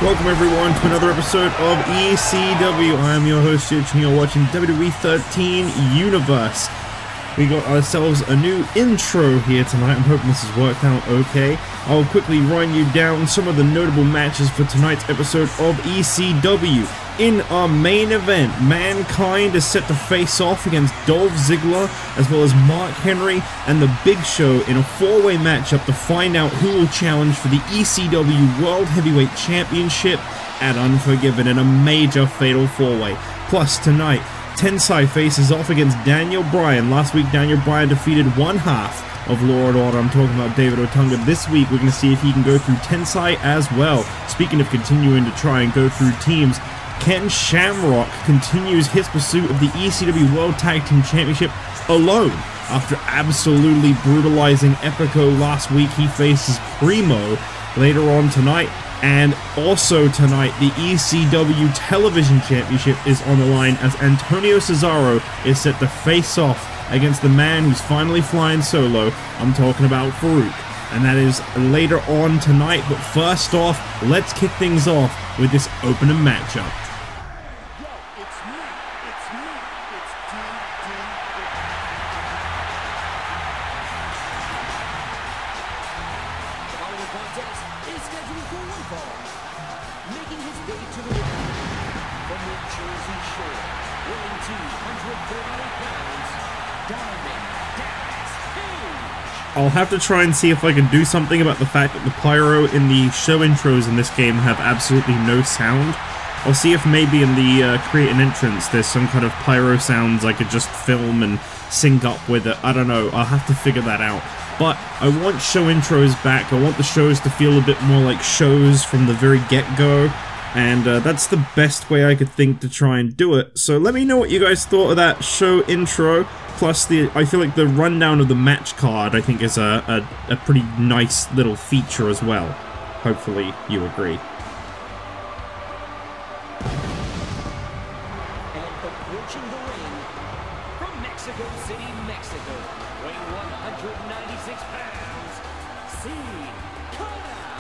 welcome everyone to another episode of ECW. I am your host, Rich, and you're watching WWE 13 Universe. We got ourselves a new intro here tonight. I'm hoping this has worked out okay. I'll quickly run you down some of the notable matches for tonight's episode of ECW. In our main event, Mankind is set to face off against Dolph Ziggler, as well as Mark Henry and The Big Show in a four-way matchup to find out who will challenge for the ECW World Heavyweight Championship at Unforgiven in a major fatal four-way. Plus, tonight, Tensai faces off against Bryan. Last week, Bryan defeated one half of Law & Order. I'm talking about David Otunga. This week, we're going to see if he can go through Tensai as well. Speaking of continuing to try and go through teams, Shamrock continues his pursuit of the ECW World Tag Team Championship alone. After absolutely brutalizing Epico last week, he faces Primo later on tonight. And also tonight, the ECW Television Championship is on the line as Antonio Cesaro is set to face off against the man who's finally flying solo. I'm talking about Faarooq. And that is later on tonight. But first off, let's kick things off with this opening matchup. I'll have to try and see if I can do something about the fact that the pyro in the show intros in this game have absolutely no sound. I'll see if maybe in the create an entrance there's some kind of pyro sounds I could just film and sync up with it. I don't know, I'll have to figure that out. But I want show intros back. I want the shows to feel a bit more like shows from the very get-go. And that's the best way I could think to try and do it. So let me know what you guys thought of that show intro. Plus, I feel like the rundown of the match card, I think, is a pretty nice little feature as well. Hopefully, you agree. And approaching the ring from Mexico City, Mexico, weighing 196 pounds,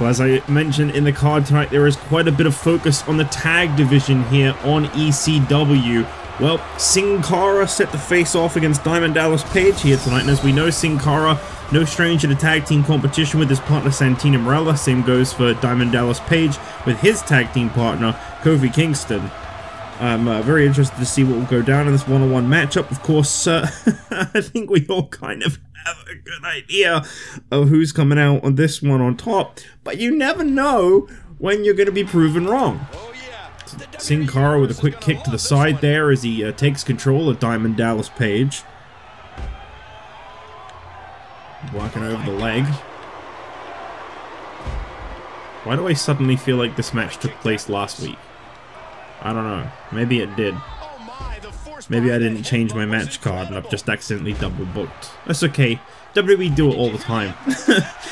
Well, as I mentioned in the card tonight, there is quite a bit of focus on the tag division here on ECW. Well, Cara set to face off against Diamond Dallas Page here tonight, and as we know, Cara, no stranger to tag team competition with his partner Santino Marella. Same goes for Diamond Dallas Page with his tag team partner Kofi Kingston. I'm very interested to see what will go down in this one-on-one matchup. Of course, I think we all kind of have a good idea of who's coming out on this one on top, but you never know when you're going to be proven wrong. Cara with a quick kick to the side there as he takes control of Diamond Dallas Page. Walking over the leg. Why do I suddenly feel like this match took place last week? I don't know. Maybe it did. Maybe I didn't change my match card and I've just accidentally double booked. That's okay. WWE do it all the time.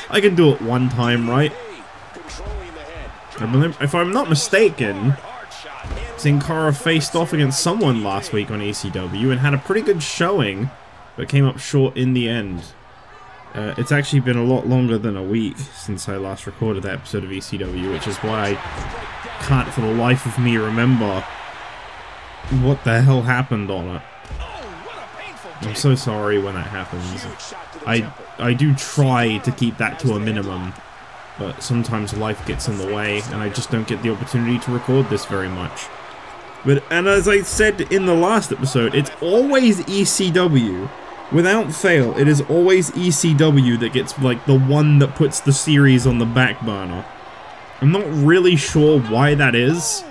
I can do it one time, right? If I'm not mistaken, Cara faced off against someone last week on ECW and had a pretty good showing, but came up short in the end. It's actually been a lot longer than a week since I last recorded that episode of ECW, which is why I can't for the life of me remember what the hell happened on it. I'm so sorry when that happens. I do try to keep that to a minimum, but sometimes life gets in the way and I just don't get the opportunity to record this very much. And as I said in the last episode, it's always ECW. Without fail, it is always ECW that gets like the one that puts the series on the back burner. I'm not really sure why that is.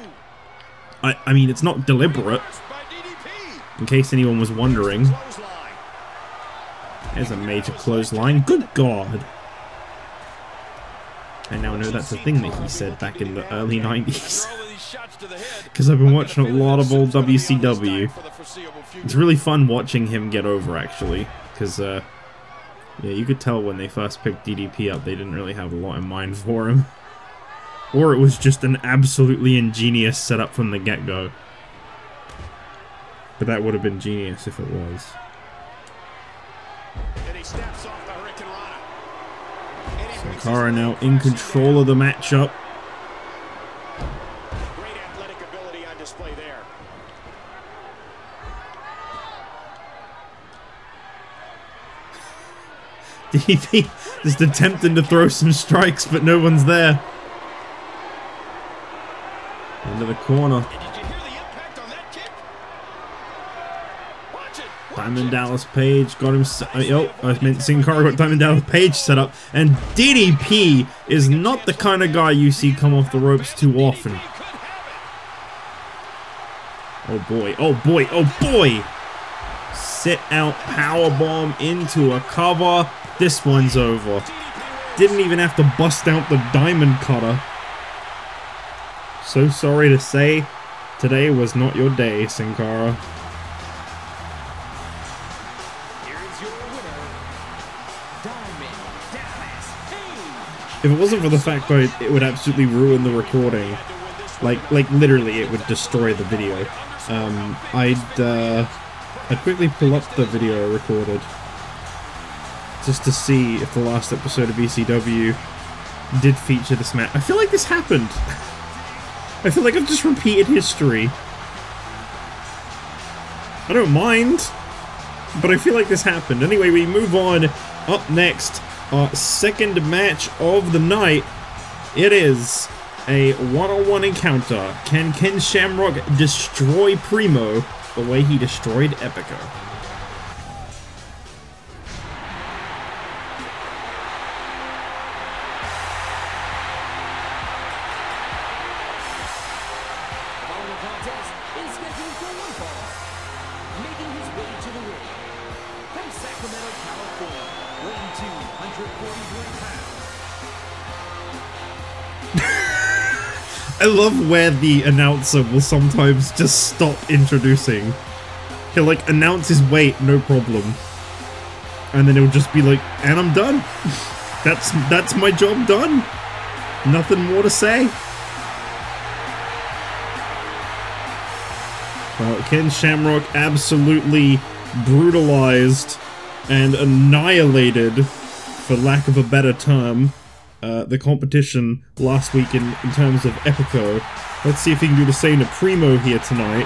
I mean, it's not deliberate, in case anyone was wondering. There's a major clothesline. Good God. I now know that's a thing that he said back in the early 90s. Because I've been watching a lot of old WCW. It's really fun watching him get over, actually. Because, yeah, you could tell when they first picked DDP up, they didn't really have a lot in mind for him. Or it was just an absolutely ingenious setup from the get-go. But that would have been genius if it was. So Cara now in control of the matchup. DDP just attempting to throw some strikes, but no one's there. Into the corner. Diamond Dallas Page got him. Oh, I meant Sin Cara got Diamond Dallas Page set up, and DDP is not the kind of guy you see come off the ropes too often. Oh boy! Oh boy! Oh boy! Sit out powerbomb into a cover. This one's over. Didn't even have to bust out the diamond cutter. So sorry to say, today was not your day, Sin Cara. If it wasn't for the fact that it would absolutely ruin the recording, like literally it would destroy the video, I'd quickly pull up the video I recorded just to see if the last episode of ECW did feature this match. I feel like this happened. I feel like I've just repeated history. I don't mind, but I feel like this happened. Anyway, we move on. Up next, our second match of the night. It is a one-on-one encounter. Can Ken Shamrock destroy Primo the way he destroyed Epico? I love where the announcer will sometimes just stop introducing. He'll like announce his weight, no problem. And then he'll just be like, and I'm done. That's my job done. Nothing more to say. Well, Ken Shamrock absolutely brutalized and annihilated, for lack of a better term, the competition last week in terms of Epico. Let's see if he can do the same to Primo here tonight.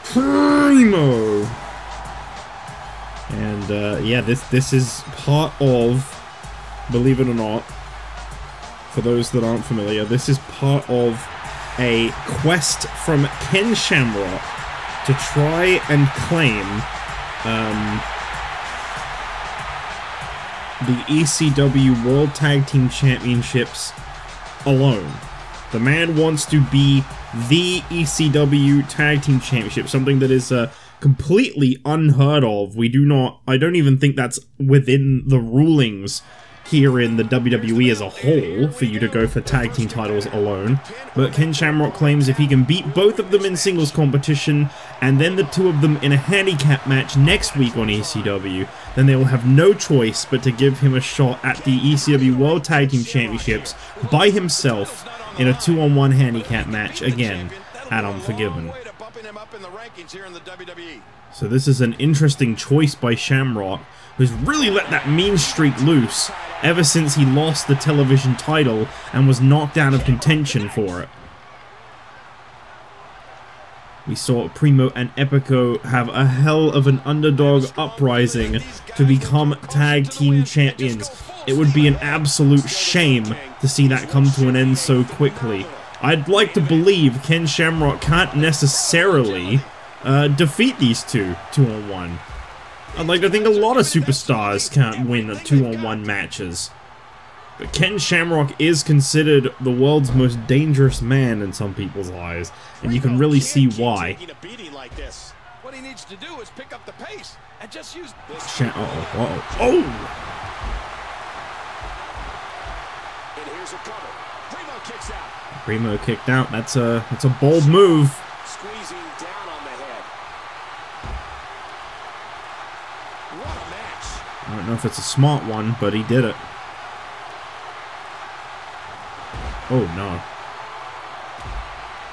Primo! And yeah, this is part of, believe it or not, for those that aren't familiar, this is part of a quest from Ken Shamrock to try and claim the ECW World Tag Team Championships alone. The man wants to be the ECW Tag Team Championship, something that is completely unheard of. I don't even think that's within the rulings here in the WWE as a whole, for you to go for tag team titles alone. But Ken Shamrock claims if he can beat both of them in singles competition, and then the two of them in a handicap match next week on ECW, then they will have no choice but to give him a shot at the ECW World Tag Team Championships by himself in a 2-on-1 handicap match again at Unforgiven. So this is an interesting choice by Shamrock, who's really let that mean streak loose ever since he lost the television title and was knocked out of contention for it. We saw Primo and Epico have a hell of an underdog uprising to become tag team champions. It would be an absolute shame to see that come to an end so quickly. I'd like to believe Ken Shamrock can't necessarily defeat these two 2-on-1. I'd like to think a lot of superstars can't win 2-on-1 matches. But Ken Shamrock is considered the world's most dangerous man in some people's eyes, and you can really see why. What he needs to do is pick up the pace and just use this. Oh! And here's a cover. Primo kicks out. Primo kicked out. That's a bold move. Squeezing down on the head. What a match. I don't know if it's a smart one, but he did it. Oh no.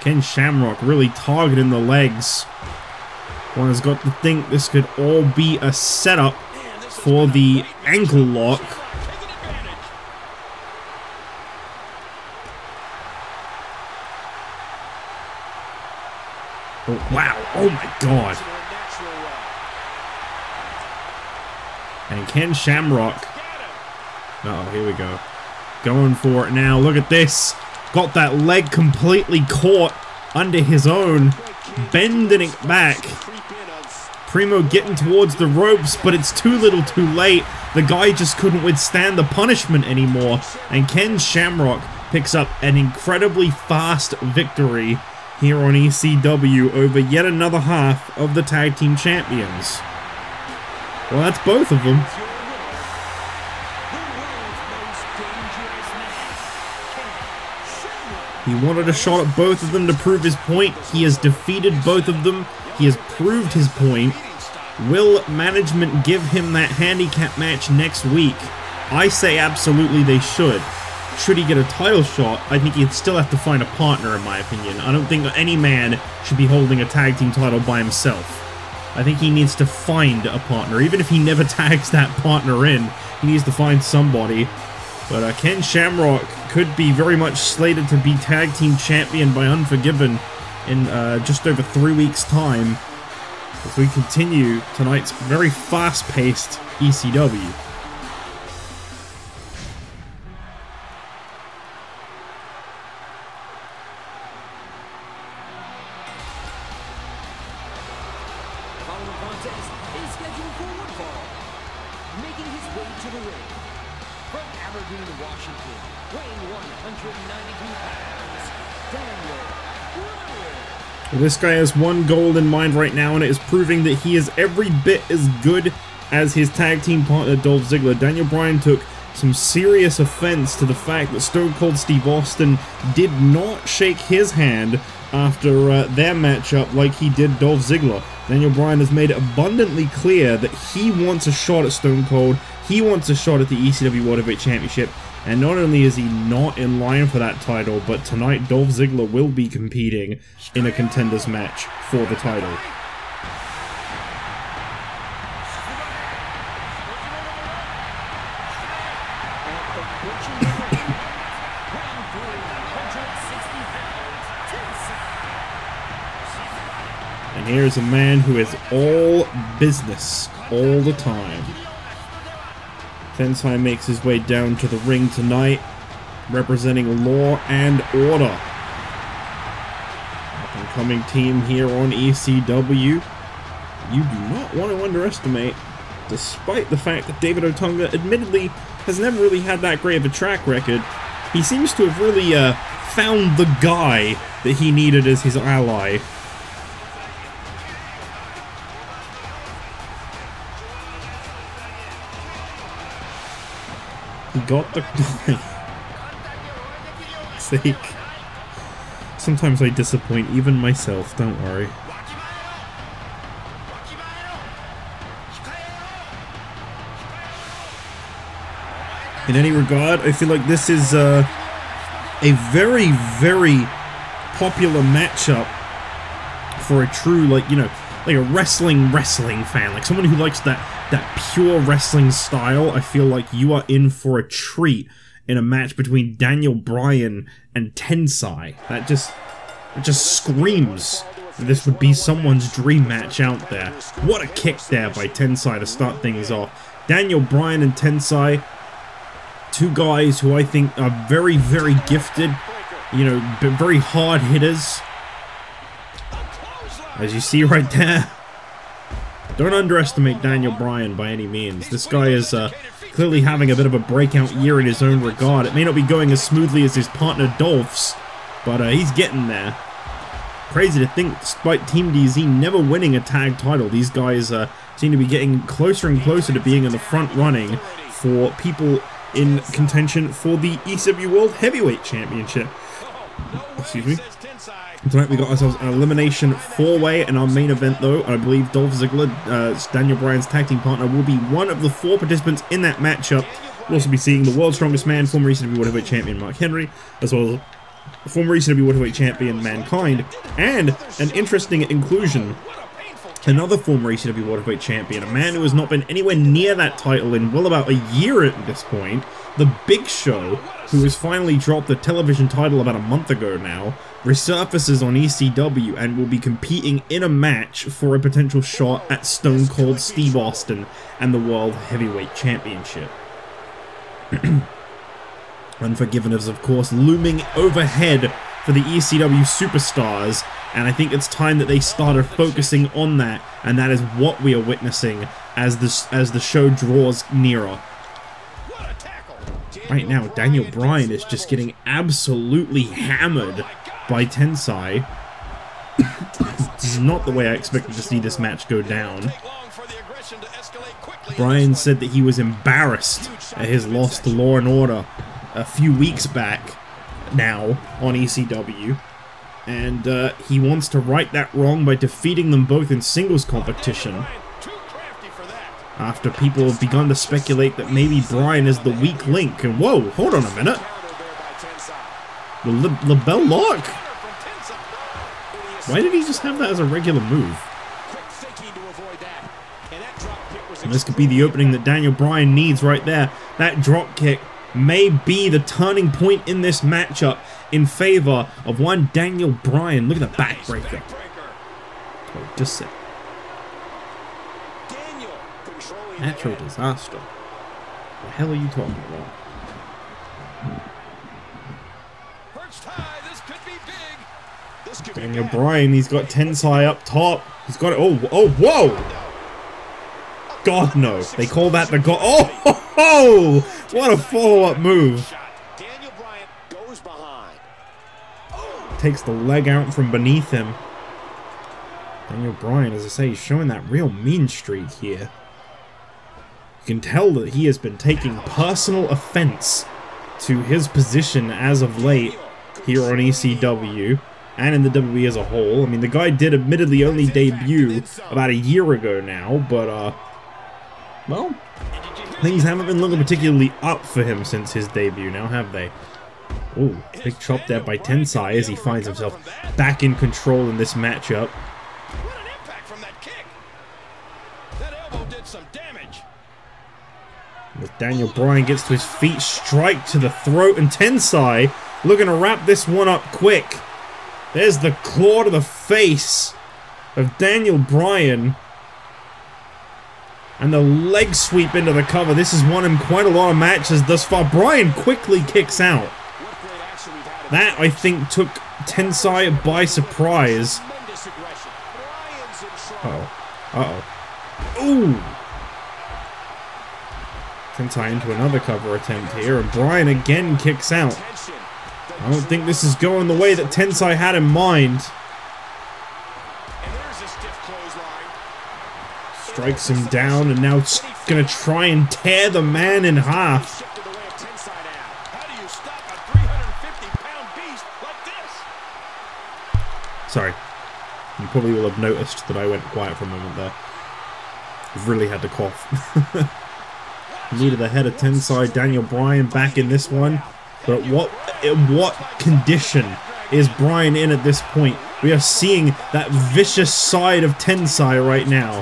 Ken Shamrock really targeting the legs. One has got to think this could all be a setup for the ankle lock. Oh, wow. Oh, my God. And Ken Shamrock. Uh-oh, here we go. Going for it now. Look at this. Got that leg completely caught under his own. Bending it back. Primo getting towards the ropes, but it's too little too late. The guy just couldn't withstand the punishment anymore. And Ken Shamrock picks up an incredibly fast victory here on ECW over yet another half of the tag team champions. Well, that's both of them. He wanted a shot at both of them to prove his point. He has defeated both of them. He has proved his point. Will management give him that handicap match next week? I say absolutely they should. Should he get a title shot, I think he'd still have to find a partner, in my opinion. I don't think that any man should be holding a tag team title by himself. I think he needs to find a partner. Even if he never tags that partner in, he needs to find somebody. But Ken Shamrock could be very much slated to be tag team champion by Unforgiven in just over 3 weeks' time, as we continue tonight's very fast-paced ECW. This guy has one goal in mind right now, and it is proving that he is every bit as good as his tag team partner Dolph Ziggler. Daniel Bryan took some serious offense to the fact that Stone Cold Steve Austin did not shake his hand after their matchup like he did Dolph Ziggler. Daniel Bryan has made it abundantly clear that he wants a shot at Stone Cold, he wants a shot at the ECW World Heavyweight Championship, and not only is he not in line for that title, but tonight Dolph Ziggler will be competing in a Contenders match for the title. And here's a man who is all business all the time. Tensai makes his way down to the ring tonight, representing Law and Order. Up-and-coming team here on ECW. You do not want to underestimate, despite the fact that David Otunga admittedly has never really had that great of a track record. He seems to have really found the guy that he needed as his ally. He got the sake. Sometimes I disappoint even myself, don't worry. In any regard, I feel like this is a very, very popular matchup for a true, like, you know, like a wrestling fan, like someone who likes that pure wrestling style. I feel like you are in for a treat in a match between Daniel Bryan and Tensai. That just screams that this would be someone's dream match out there. What a kick there by Tensai to start things off. Daniel Bryan and Tensai, two guys who I think are very, very gifted, you know, very hard hitters. As you see right there, don't underestimate Daniel Bryan by any means. This guy is clearly having a bit of a breakout year in his own regard. It may not be going as smoothly as his partner Dolph's, but he's getting there. Crazy to think, despite Team DZ never winning a tag title, these guys seem to be getting closer and closer to being in the front running for people in contention for the ECW World Heavyweight Championship. Excuse me. Tonight we got ourselves an elimination 4-way in our main event, though. I believe Dolph Ziggler, Daniel Bryan's tag team partner, will be one of the 4 participants in that matchup. We'll also be seeing the World's Strongest Man, former ECW World Heavyweight Champion Mark Henry, as well as former ECW World Heavyweight Champion Mankind, and an interesting inclusion Another former ECW World Heavyweight Champion, a man who has not been anywhere near that title in well about a year at this point, the Big Show, who has finally dropped the television title about a month ago now, resurfaces on ECW and will be competing in a match for a potential shot at Stone Cold Steve Austin and the World Heavyweight Championship. Unforgiven is, of course, looming overhead for the ECW superstars, and I think it's time that they started focusing on that, and that is what we are witnessing as the show draws nearer. Right now, Daniel Bryan is just getting absolutely hammered by Tensai. This is not the way I expected to see this match go down. Bryan said that he was embarrassed at his loss to Law & Order a few weeks back now on ECW, and he wants to right that wrong by defeating them both in singles competition, after people have begun to speculate that maybe Bryan is the weak link. And whoa, hold on a minute, the LeBell Lock? Why did he just have that as a regular move? And this could be the opening that Daniel Bryan needs right there. That drop kick may be the turning point in this matchup in favor of one Daniel Bryan. Look at the backbreaker. Oh, just say. Natural disaster. What the hell are you talking about? Daniel Bryan, he's got Tensai up top. He's got it. Oh, whoa! God, no. They call that the God. Oh, what a follow-up move. Takes the leg out from beneath him. Daniel Bryan, as I say, he's showing that real mean streak here. You can tell that he has been taking personal offense to his position as of late here on ECW and in the WWE as a whole. I mean, the guy did admittedly only debut about a year ago now, but, well, things haven't been looking particularly up for him since his debut now, have they? Oh, big chop there by Tensai as he finds himself back in control in this matchup. What an impact from that kick. That elbow did some damage. As Daniel Bryan gets to his feet, strike to the throat, and Tensai looking to wrap this one up quick. There's the claw to the face of Daniel Bryan. And the leg sweep into the cover. This has won him quite a lot of matches thus far. Bryan quickly kicks out. That, I think, took Tensai by surprise. Ooh. Tensai into another cover attempt here, and Bryan again kicks out. I don't think this is going the way that Tensai had in mind. Strikes him down, and now it's going to try and tear the man in half. Sorry. You probably will have noticed that I went quiet for a moment there. I've really had to cough. Knee to the head of Tensai. Daniel Bryan back in this one. But what condition is Bryan in at this point? We are seeing that vicious side of Tensai right now.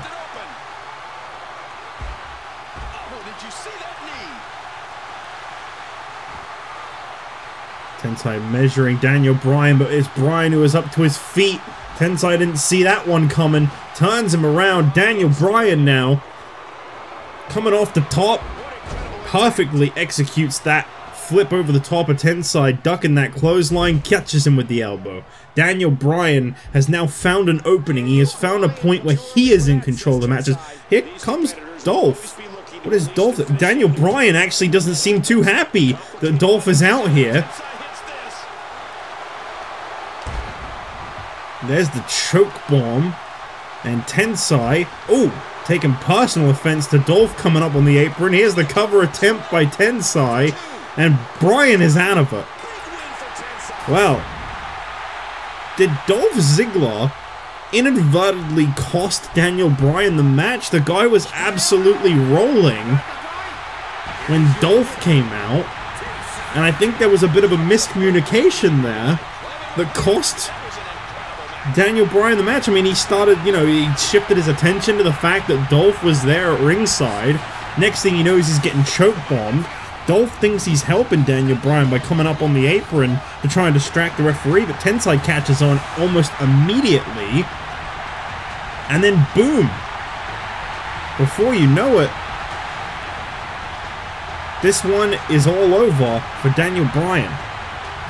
Tensai measuring Daniel Bryan, but it's Bryan who is up to his feet. Tensai didn't see that one coming. Turns him around. Daniel Bryan now coming off the top. Perfectly executes that flip over the top of Tensai, ducking that clothesline, catches him with the elbow. Daniel Bryan has now found an opening. He has found a point where he is in control of the matches. Here comes Dolph. What is Dolph? Daniel Bryan actually doesn't seem too happy that Dolph is out here. There's the choke bomb. And Tensai, taking personal offense to Dolph coming up on the apron. Here's the cover attempt by Tensai. And Bryan is out of it. Well, did Dolph Ziggler inadvertently cost Daniel Bryan the match? The guy was absolutely rolling when Dolph came out. And I think there was a bit of a miscommunication there that cost Daniel Bryan the match. I mean, he started, you know, he shifted his attention to the fact that Dolph was there at ringside. Next thing he knows, he's getting choke bombed. Dolph thinks he's helping Daniel Bryan by coming up on the apron to try and distract the referee, but Tensai catches on almost immediately. And then boom! Before you know it, this one is all over for Daniel Bryan.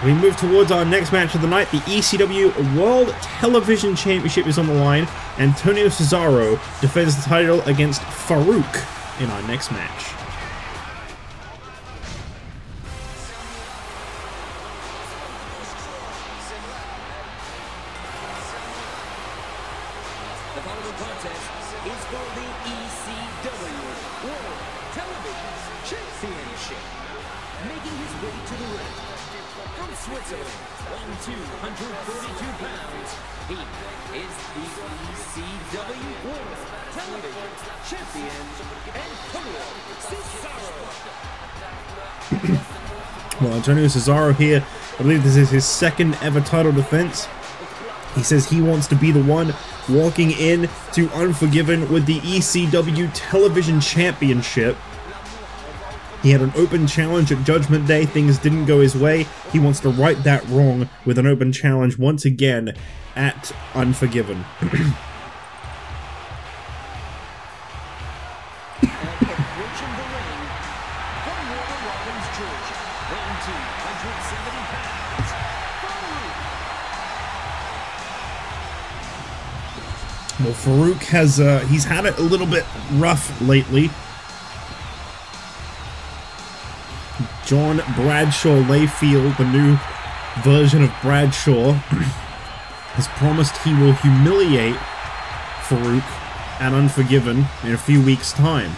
We move towards our next match of the night. The ECW World Television Championship is on the line. Antonio Cesaro defends the title against Faarooq in our next match. The following contest is for the ECW World Television Championship. Making his way to the ring from Switzerland, weighing 242 pounds, he is the ECW World Television Champion, Antonio Cesaro. Well, Antonio Cesaro here, I believe this is his second ever title defense. He says he wants to be the one walking in to Unforgiven with the ECW Television Championship. He had an open challenge at Judgment Day. Things didn't go his way. He wants to right that wrong with an open challenge once again at Unforgiven. Well, Faarooq has, he's had it a little bit rough lately. John Bradshaw Layfield, the new version of Bradshaw, has promised he will humiliate Faarooq at Unforgiven in a few weeks' time.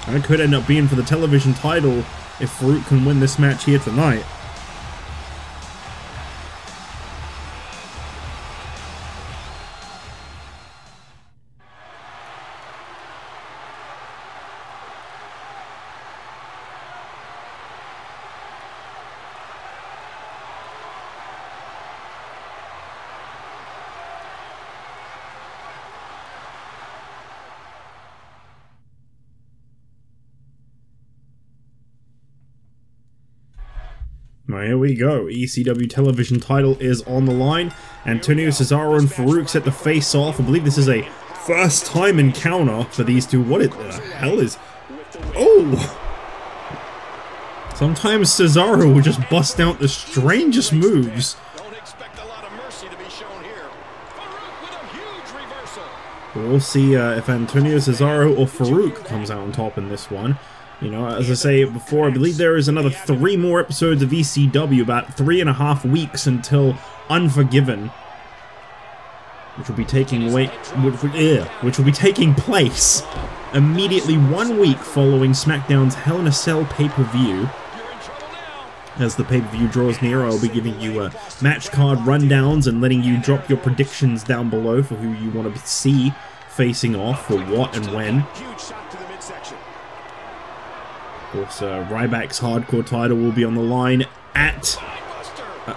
And it could end up being for the television title if Faarooq can win this match here tonight. Well, here we go. ECW television title is on the line. Antonio Cesaro and Faarooq set the face off. I believe this is a first time encounter for these two. What the hell is... Oh! Sometimes Cesaro will just bust out the strangest moves. Don't expect a lot of mercy to be shown here. Faarooq with a huge reversal. We'll see if Antonio Cesaro or Faarooq comes out on top in this one. You know, as I say before, I believe there is another 3 more episodes of ECW, about 3.5 weeks until Unforgiven, which will be taking which will be taking place immediately 1 week following SmackDown's Hell in a Cell pay-per-view. As the pay-per-view draws near, I'll be giving you match card rundowns and letting you drop your predictions down below for who you want to see facing off, for what and when. Of course, Ryback's hardcore title will be on the line at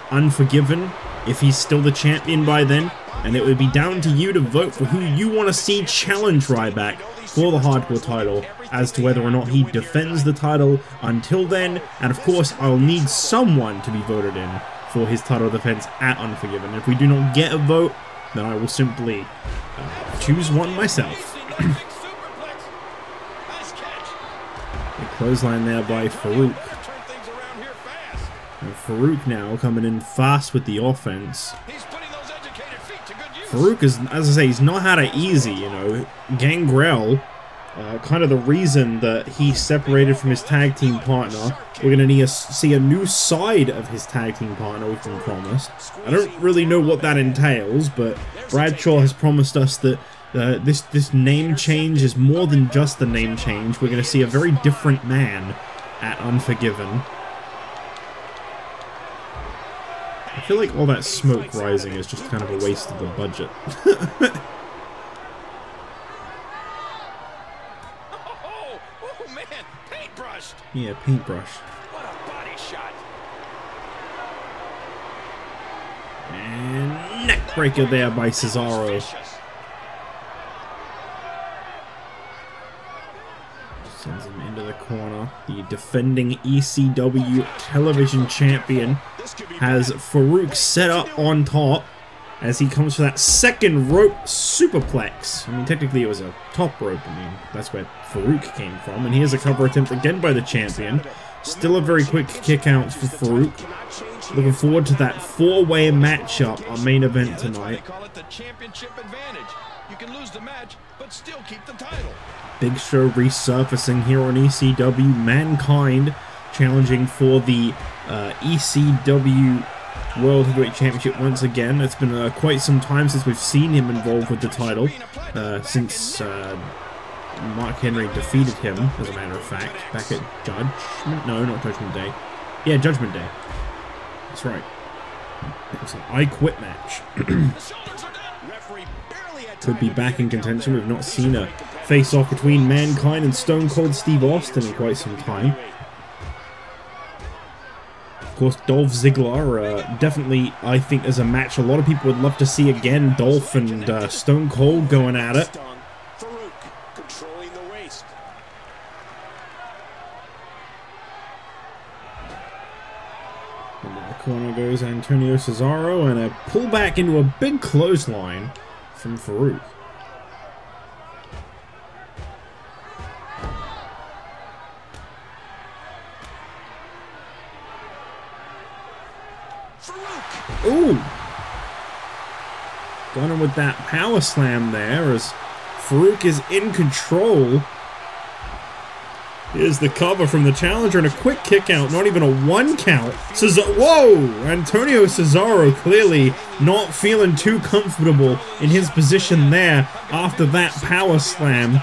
Unforgiven, if he's still the champion by then, and it would be down to you to vote for who you want to see challenge Ryback for the hardcore title, as to whether or not he defends the title until then, and of course I'll need someone to be voted in for his title defense at Unforgiven. If we do not get a vote, then I will simply choose one myself. Clothesline there by Faarooq. And Faarooq now coming in fast with the offense. Faarooq is, as I say, he's not had it easy, you know. Gangrel, kind of the reason that he separated from his tag team partner. We're going to see a new side of his tag team partner, we've been promised. I don't really know what that entails, but Bradshaw has promised us that this name change is more than just the name change. We're going to see a very different man at Unforgiven. I feel like all that smoke rising is just kind of a waste of the budget. Oh man, paintbrushed. Yeah, paintbrush. What a body shot. And neckbreaker. backbreaker there by Cesaro. Sends him into the corner. The defending ECW television champion has Faarooq set up on top as he comes for that second rope superplex. I mean, technically it was a top rope. I mean, that's where Faarooq came from. And here's a cover attempt again by the champion. Still a very quick kick out for Faarooq. Looking forward to that four-way matchup, our main event tonight. They call it the championship advantage. You can lose the match, but still keep the title. Big Show resurfacing here on ECW. Mankind challenging for the ECW World Heavyweight Championship once again. It's been quite some time since we've seen him involved with the title, since Mark Henry defeated him, as a matter of fact, back at Judgment? No, not Judgment Day. Yeah, Judgment Day. That's right. It was an I Quit match. Could be back in contention. We've not seen a face-off between Mankind and Stone Cold Steve Austin in quite some time. Of course, Dolph Ziggler, definitely, I think, as a match a lot of people would love to see again. Dolph and Stone Cold going at it. Into the corner goes Antonio Cesaro, and a pullback into a big clothesline from Faarooq. Ooh! Got him with that power slam there as Faarooq is in control. Here's the cover from the challenger and a quick kick out, not even a one count. Whoa! Antonio Cesaro clearly not feeling too comfortable in his position there after that power slam.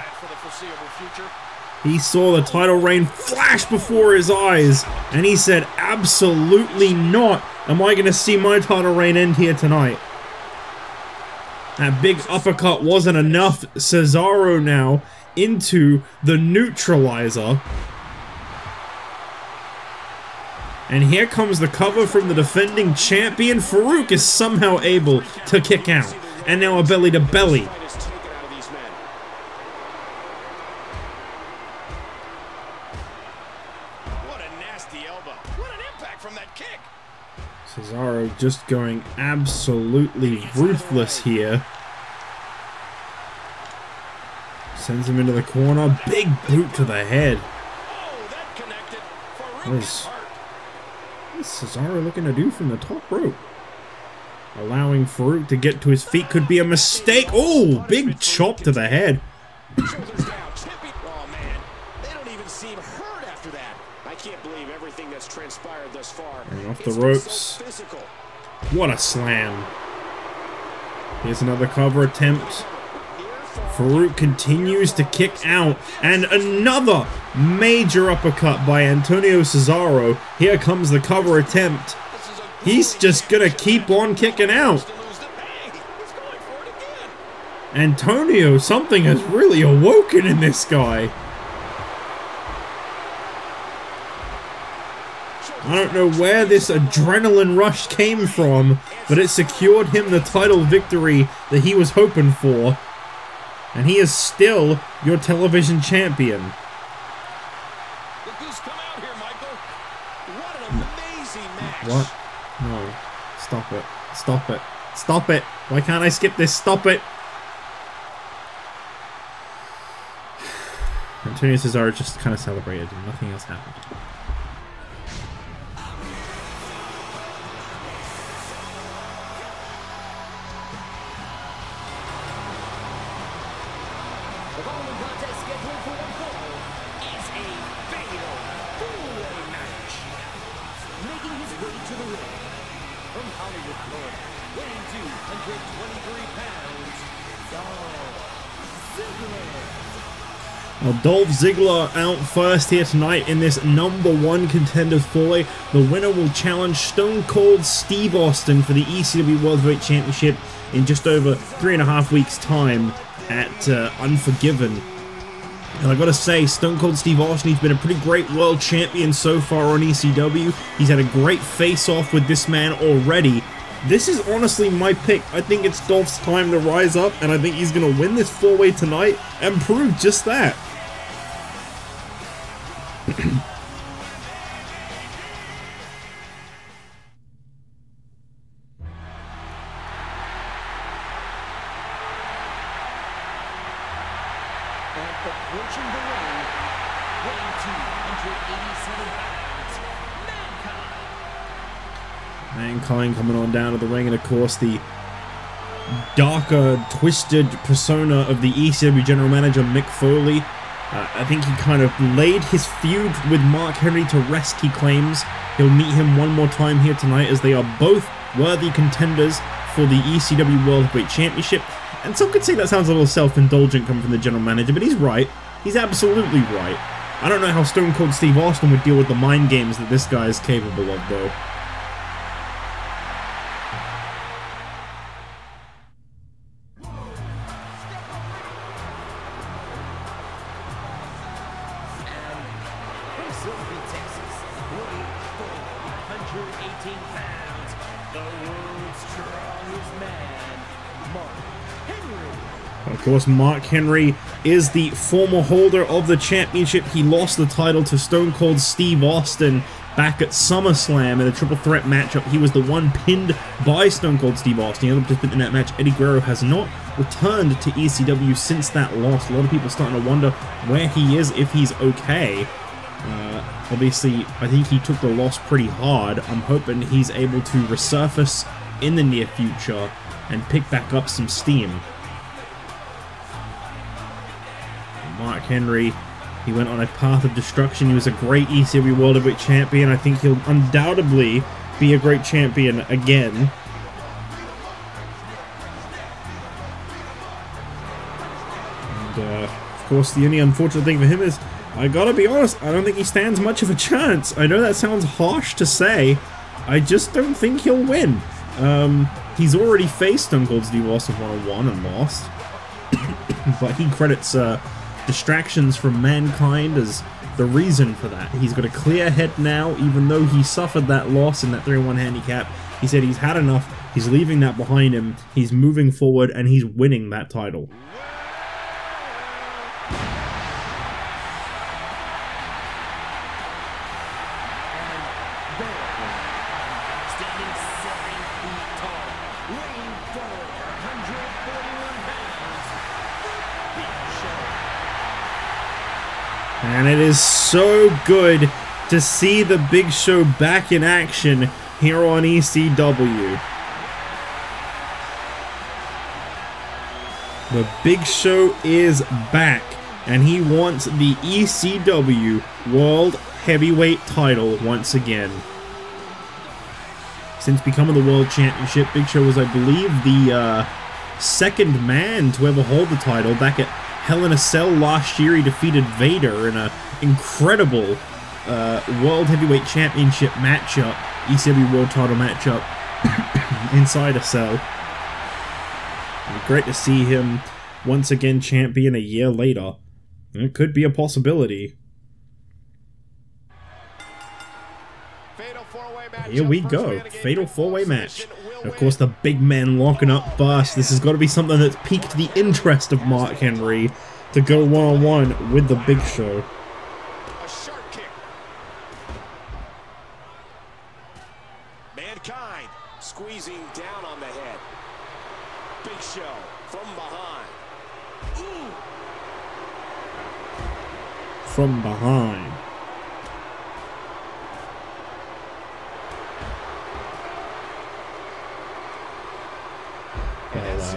He saw the title reign flash before his eyes and he said, absolutely not am I going to see my title reign end here tonight. That big uppercut wasn't enough. Cesaro now into the neutralizer. And here comes the cover from the defending champion. Faarooq is somehow able to kick out. And now a belly to belly. What a nasty elbow. What an impact from that kick. Cesaro just going absolutely ruthless here. Sends him into the corner. Big boot to the head. Oh, that connected. What is Cesaro looking to do from the top rope? Allowing Faarooq to get to his feet could be a mistake. Oh, big chop to the head. Oh man, they don't even seem hurt after that. I can't believe everything that's transpired thus far. And off the ropes. What a slam. Here's another cover attempt. Faarooq continues to kick out, and another major uppercut by Antonio Cesaro. Here comes the cover attempt. He's just gonna keep on kicking out. Antonio, something has really awoken in this guy. I don't know where this adrenaline rush came from, but it secured him the title victory that he was hoping for. And he is still your television champion. Look who's come out here, Michael. What an amazing match. What? No. Stop it. Stop it. Stop it. Why can't I skip this? Stop it. Antonio Cesaro just kind of celebrated and nothing else happened. The following contest scheduled for one fall is a fatal four-way match. Making his way to the ring from Hollywood, Florida, weighing 223 pounds, Dolph Ziggler. Well, Dolph Ziggler out first here tonight in this #1 Contenders 4-way. The winner will challenge Stone Cold Steve Austin for the ECW World Heavyweight Championship in just over 3.5 weeks' time at Unforgiven. And I gotta say, Stone Cold Steve Austin, he's been a pretty great world champion so far on ECW. He's had a great face-off with this man already, This is honestly my pick. I think it's Dolph's time to rise up, and I think he's going to win this 4-way tonight and prove just that. Approaching the ring, weighing 287 pounds, Mankind coming on down to the ring, and of course the darker, twisted persona of the ECW general manager Mick Foley. I think he kind of laid his feud with Mark Henry to rest, he claims. He'll meet him one more time here tonight, as they are both worthy contenders for the ECW World Heavyweight Championship. And some could say that sounds a little self-indulgent coming from the general manager, but he's right. He's absolutely right. I don't know how Stone Cold Steve Austin would deal with the mind games that this guy is capable of, though. from Silver, Texas, weighing 118 pounds, the world's strongest man, Mark Henry. Of course, Mark Henry is the former holder of the championship. He lost the title to Stone Cold Steve Austin back at SummerSlam in a triple threat matchup. He was the one pinned by Stone Cold Steve Austin. The other participant in that match, Eddie Guerrero, has not returned to ECW since that loss. A lot of people starting to wonder where he is, if he's okay. Obviously, I think he took the loss pretty hard. I'm hoping he's able to resurface in the near future and pick back up some steam. Mark Henry, he went on a path of destruction. He was a great ECW World Heavyweight Champion. I think he'll undoubtedly be a great champion again. And, of course, the only unfortunate thing for him is, I gotta be honest, I don't think he stands much of a chance. I know that sounds harsh to say. I just don't think he'll win. He's already faced Stone Cold Steve Austin one-on-one and lost. But he credits distractions from Mankind as the reason for that. He's got a clear head now, even though he suffered that loss in that 3-1 handicap. He said he's had enough, he's leaving that behind him, he's moving forward, and he's winning that title. Standing 7 feet tall, weighing 441 pounds, Big Show. And it is so good to see the Big Show back in action here on ECW. The Big Show is back, and he wants the ECW World Heavyweight title once again. Since becoming the World Championship, Big Show was, I believe, the second man to ever hold the title. Back at Hell in a Cell last year, he defeated Vader in an incredible World Heavyweight Championship matchup, ECW World Title matchup inside a cell. And great to see him once again champion a year later. It could be a possibility. Here we go, fatal 4-way match. Of course, the big man locking up Bust. This has got to be something that's piqued the interest of Mark Henry to go one-on-one with the Big Show. A sharp kick. Mankind squeezing down on the head. Big Show from behind. Ooh. From behind.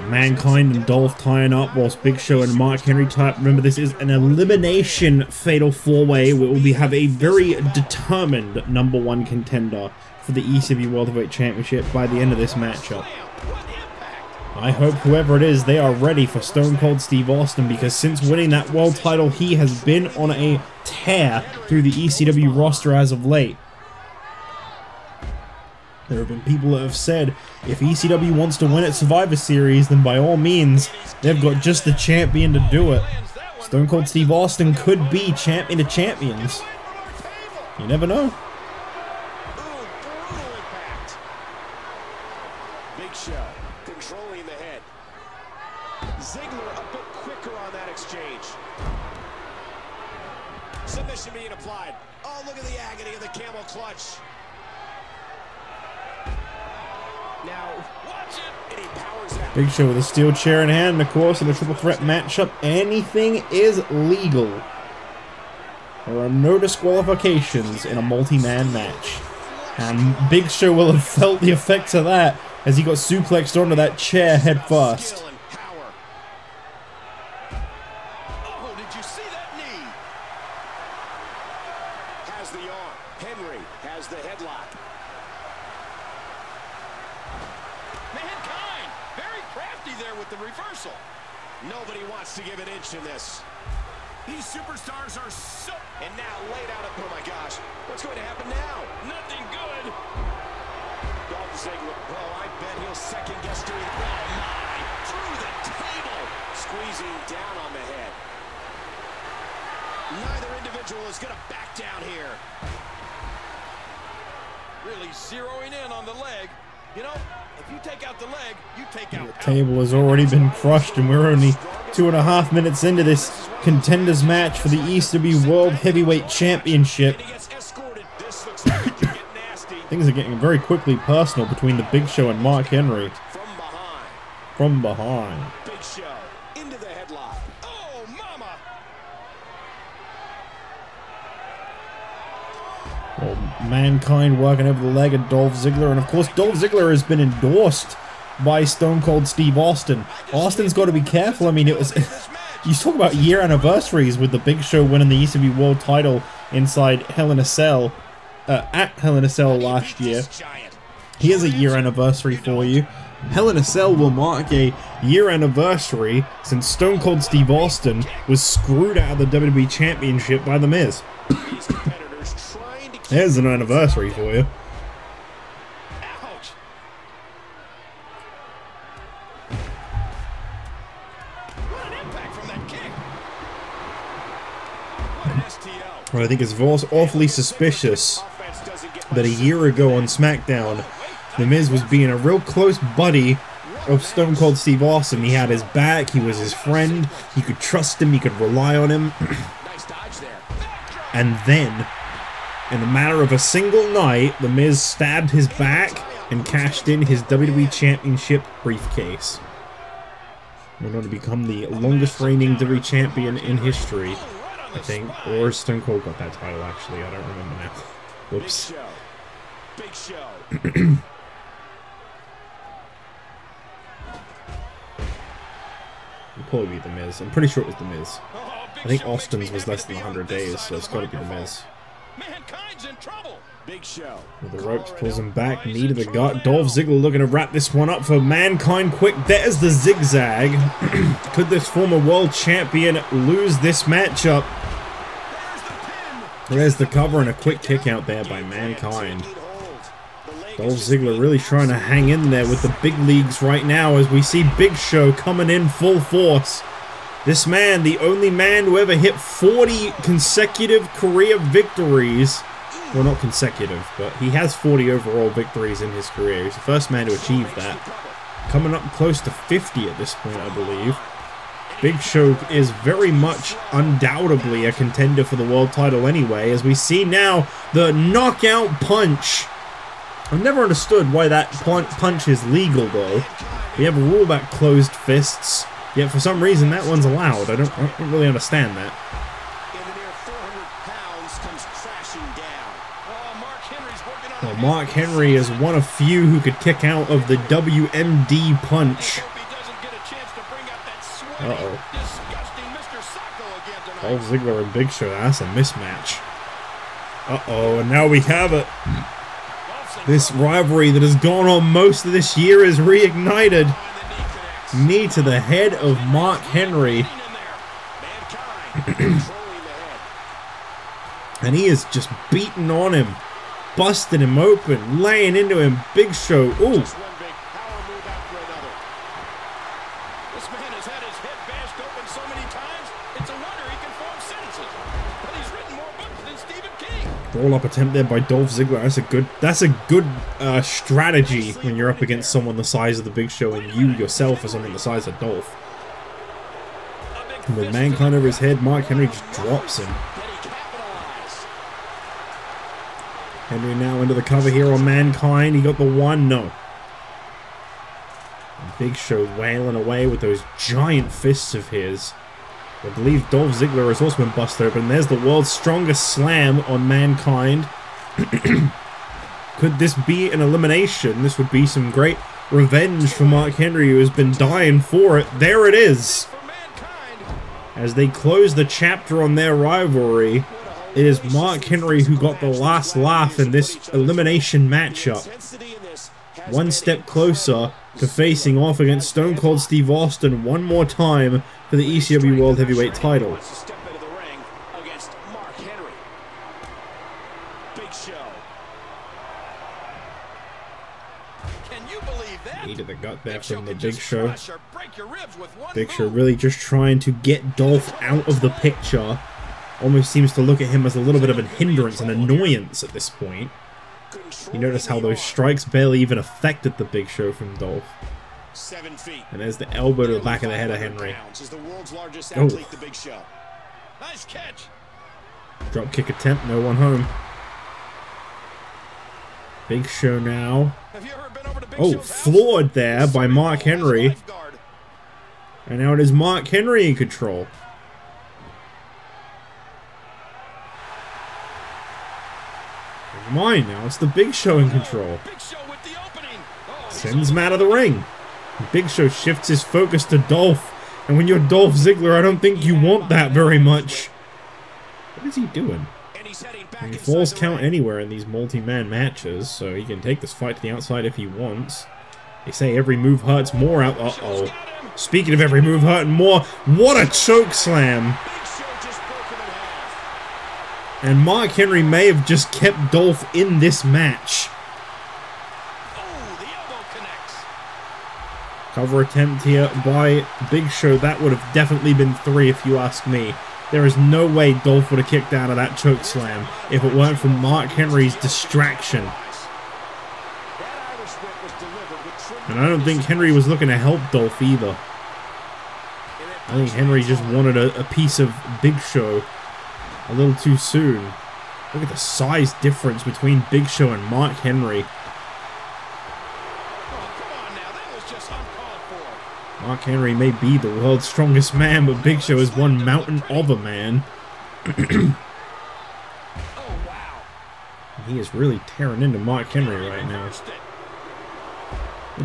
Mankind and Dolph tying up whilst Big Show and Mark Henry tie up. Remember, this is an elimination fatal 4-way where we'll have a very determined #1 contender for the ECW World Heavyweight Championship by the end of this matchup. I hope whoever it is, they are ready for Stone Cold Steve Austin, because since winning that world title, he has been on a tear through the ECW roster as of late. There have been people that have said, if ECW wants to win at Survivor Series, then by all means, they've got just the champion to do it. Stone Cold Steve Austin could be champion of champions. You never know. Big Show controlling the head. Ziggler a bit quicker on that exchange. Submission being applied. Oh, look at the agony of the camel clutch. Now, watch it. And he powers out. Big Show with a steel chair in hand, and of course, in a triple threat matchup, anything is legal. There are no disqualifications in a multi-man match. And Big Show will have felt the effects of that as he got suplexed onto that chair head first. Oh, did you see that knee? Has the arm. Henry has the headlock. Mankind, very crafty there with the reversal. Nobody wants to give an inch in this. These superstars are so... And now laid out. Oh my gosh. What's going to happen now? nothing good. Dolph Ziggler. Oh, I bet he'll second guess doing it. Oh my. Through the table. Squeezing down on the head. Neither individual is going to back down here. Really zeroing in on the leg. You know, if you take out the leg, you take out... The table has already been crushed, and we're only 2.5 minutes into this Contenders match for the ECW World Heavyweight Championship. Things are getting very quickly personal between the Big Show and Mark Henry. From behind. Big Show into the headlock. Oh, mama! Well, Mankind working over the leg of Dolph Ziggler, and of course Dolph Ziggler has been endorsed by Stone Cold Steve Austin. Austin's got to be careful. I mean, it was... You talk about year anniversaries with the Big Show winning the ECW World title inside Hell in a Cell, at Hell in a Cell last year. Here's a year anniversary for you. Hell in a Cell will mark a year anniversary since Stone Cold Steve Austin was screwed out of the WWE Championship by The Miz. There's an anniversary for you. Well, I think it's awfully suspicious that a year ago on SmackDown, The Miz was being a real close buddy of Stone Cold Steve Austin. He had his back, he was his friend, he could trust him, he could rely on him. And then, in a matter of a single night, The Miz stabbed his back and cashed in his WWE Championship briefcase. Went on to become the longest reigning WWE Champion in history, I think. Or Stone Cold got that title, actually. I don't remember now. Whoops. Big Show. It'll probably be The Miz. I'm pretty sure it was The Miz. I think Austin's was less than 100 days, so it's got to be The Miz. Mankind's in trouble. Big Show. With the ropes, pulls him back, knee to the gut. Dolph Ziggler looking to wrap this one up for Mankind quick. There's the zigzag. Could this former world champion lose this matchup? There's the cover and a quick kick out there by Mankind. Dolph Ziggler really trying to hang in there with the big leagues right now as we see Big Show coming in full force. This man, the only man to ever hit 40 consecutive career victories. Well, not consecutive, but he has 40 overall victories in his career. He's the first man to achieve that. Coming up close to 50 at this point, I believe. Big Show is very much undoubtedly a contender for the world title anyway, as we see now the knockout punch. I've never understood why that punch is legal, though. We have a rule about closed fists, yet for some reason that one's allowed. I don't really understand that. Well, Mark Henry is one of few who could kick out of the WMD punch. Uh-oh. Dolph Ziggler and Big Show, that's a mismatch. Uh-oh, and now we have it. This rivalry that has gone on most of this year is reignited. Knee to the head of Mark Henry. And he is just beating on him. Busting him open, laying into him. Big Show, ooh. Roll-up attempt there by Dolph Ziggler. That's a good strategy when you're up against someone the size of the Big Show and you yourself are someone the size of Dolph. And with Mankind over his head, Mark Henry just drops him. Henry now into the cover here on Mankind. He got the one, no. And Big Show wailing away with those giant fists of his. I believe Dolph Ziggler has also been busted open. There's the world's strongest slam on Mankind. Could this be an elimination? This would be some great revenge for Mark Henry, who has been dying for it. There it is. As they close the chapter on their rivalry, it is Mark Henry who got the last laugh in this elimination matchup. One step closer to facing off against Stone Cold Steve Austin one more time for the ECW World Heavyweight title. Knee to the gut there from the Big Show. Big Show really just trying to get Dolph out of the picture. Almost seems to look at him as a little bit of a hindrance and annoyance at this point. You notice how those strikes barely even affected the Big Show from Dolph. 7 feet. And there's the elbow to the back of the head of Henry. Oh. Nice catch. Drop kick attempt, no one home. Big Show now. Oh, floored there by Mark Henry. And now it is Mark Henry in control. Never mind now, it's the Big Show in control. Sends him out of the ring. Big Show shifts his focus to Dolph. And when you're Dolph Ziggler, I don't think you want that very much. What is he doing? He falls count anywhere in these multi-man matches, so he can take this fight to the outside if he wants. They say every move hurts more out. Uh-oh. Speaking of every move hurting more, what a choke slam! And Mark Henry may have just kept Dolph in this match. Cover attempt here by Big Show. That would have definitely been 3 if you ask me. There is no way Dolph would have kicked out of that choke slam if it weren't for Mark Henry's distraction. And I don't think Henry was looking to help Dolph either. I think Henry just wanted a piece of Big Show a little too soon. Look at the size difference between Big Show and Mark Henry. Mark Henry may be the world's strongest man, but Big Show is one mountain of a man. He is really tearing into Mark Henry right now.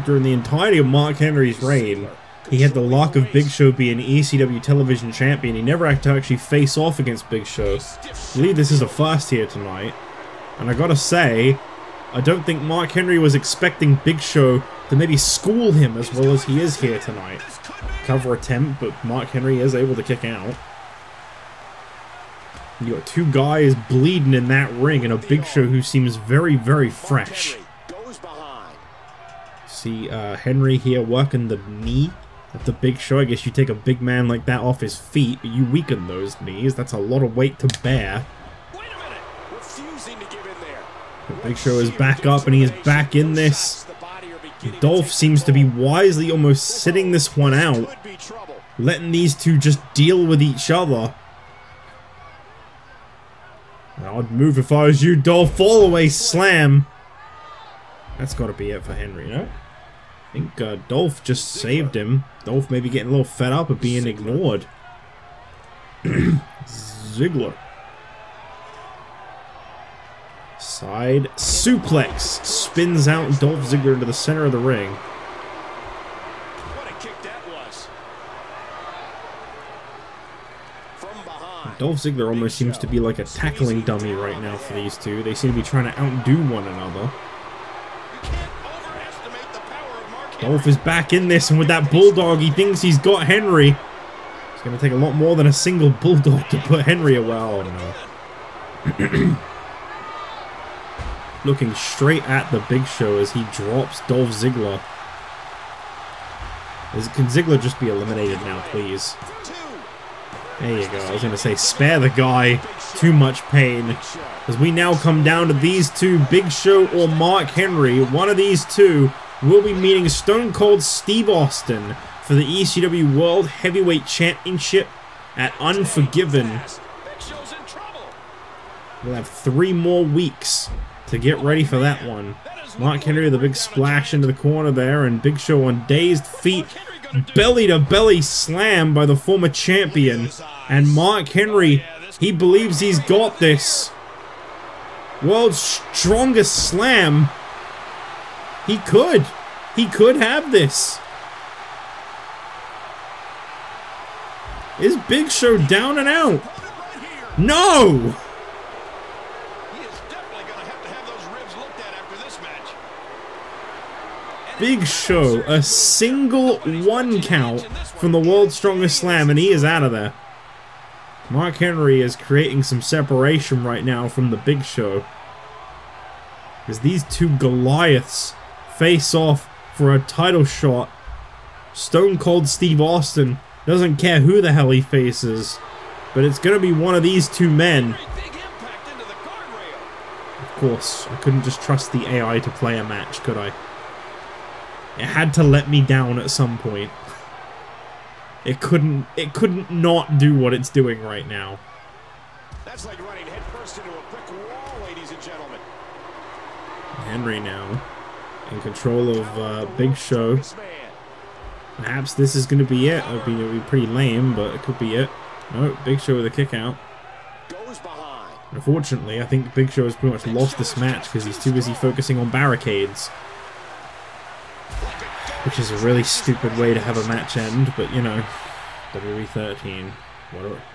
During the entirety of Mark Henry's reign, he had the luck of Big Show being ECW television champion. He never had to actually face off against Big Show. I believe this is a first here tonight. And I gotta say, I don't think Mark Henry was expecting Big Show to maybe school him as well as he is here tonight. Cover attempt, but Mark Henry is able to kick out. You got 2 guys bleeding in that ring and a Big Show who seems very, very fresh. See Henry here working the knee at the Big Show. I guess you take a big man like that off his feet, but you weaken those knees. That's a lot of weight to bear. The Big Show is back up and he is back in this. Dolph seems to be wisely almost sitting this one out, letting these two just deal with each other. I'd move if I was you, Dolph. Fall away slam. That's got to be it for Henry, no? I think Dolph just saved him. Dolph maybe getting a little fed up of being ignored. Ziggler. Side suplex. Spins out Dolph Ziggler into the center of the ring. What a kick that was. From behind. Dolph Ziggler almost seems to be like a tackling dummy right now for these two. They seem to be trying to outdo one another. Dolph is back in this, and with that bulldog, he thinks he's got Henry. It's going to take a lot more than a single bulldog to put Henry away. Oh, no. Looking straight at the Big Show as he drops Dolph Ziggler. Can Ziggler just be eliminated now, please? There you go. I was going to say, spare the guy too much pain. As we now come down to these two, Big Show or Mark Henry. One of these two will be meeting Stone Cold Steve Austin for the ECW World Heavyweight Championship at Unforgiven. We'll have 3 more weeks to get ready for that one. Mark Henry with a big splash into the corner there, and Big Show on dazed feet. Belly-to-belly slam by the former champion. And Mark Henry, he believes he's got this. World's strongest slam. He could have this. Is Big Show down and out? No! Big Show, a single 1 count from the World's Strongest Slam, and he is out of there. Mark Henry is creating some separation right now from the Big Show, as these two Goliaths face off for a title shot. Stone Cold Steve Austin doesn't care who the hell he faces, but it's going to be one of these two men. Of course, I couldn't just trust the AI to play a match, could I? It had to let me down at some point. It couldn't not do what it's doing right now. That's like running headfirst into a brick wall, ladies and gentlemen. Henry now in control of Big Show. Perhaps this is going to be it. It would be pretty lame, but it could be it. No, Big Show with a kick out. Goes behind. Unfortunately, I think Big Show has pretty much lost this match because he's too busy focusing on barricades. Which is a really stupid way to have a match end, but you know, WWE 13.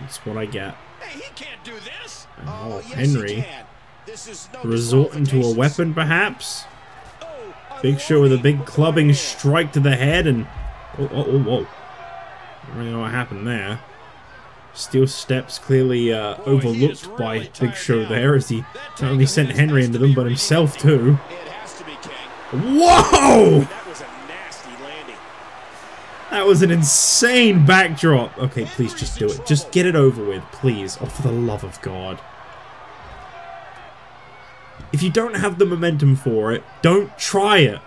It's what I get. Hey, he can't do this. Oh, yes, Henry. This is no Resorting to a weapon, perhaps? Big Show with a big clubbing strike to the head, and... Whoa. I don't really know what happened there. Steel steps clearly overlooked by Big Show there, as he not only sent Henry into them, but himself too. Whoa! That was an insane backdrop. Okay, please just do it. Just get it over with, please. Oh, for the love of God. If you don't have the momentum for it, don't try it.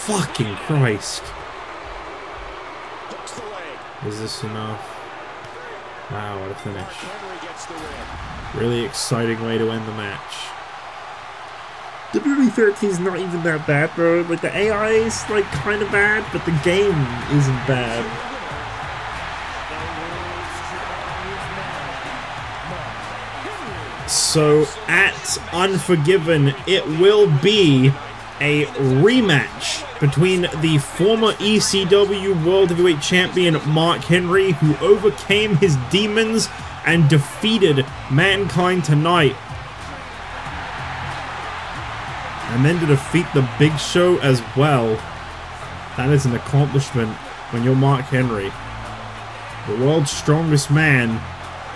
Fucking Christ. Is this enough? Wow, what a finish. Really exciting way to end the match. WWE 13 is not even that bad, bro. Like, the AI is, like, kind of bad, but the game isn't bad. So, at Unforgiven, it will be a rematch between the former ECW World Heavyweight Champion Mark Henry, who overcame his demons and defeated Mankind tonight. And then to defeat the Big Show as well. That is an accomplishment when you're Mark Henry. The world's strongest man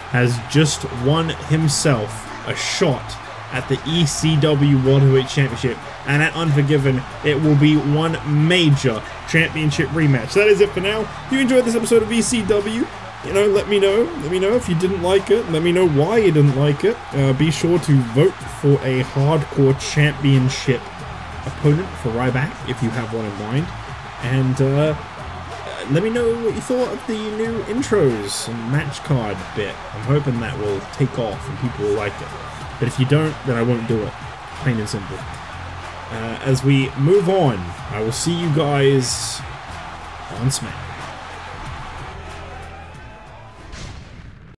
has just won himself a shot at the ECW World Heavyweight Championship. And at Unforgiven, it will be one major championship rematch. That is it for now. If you enjoyed this episode of ECW, you know, let me know. Let me know if you didn't like it. Let me know why you didn't like it. Be sure to vote for a hardcore championship opponent for Ryback if you have one in mind. And let me know what you thought of the new intros and match card bit. I'm hoping that will take off and people will like it. But if you don't, then I won't do it. Plain and simple. As we move on, I will see you guys on Smack.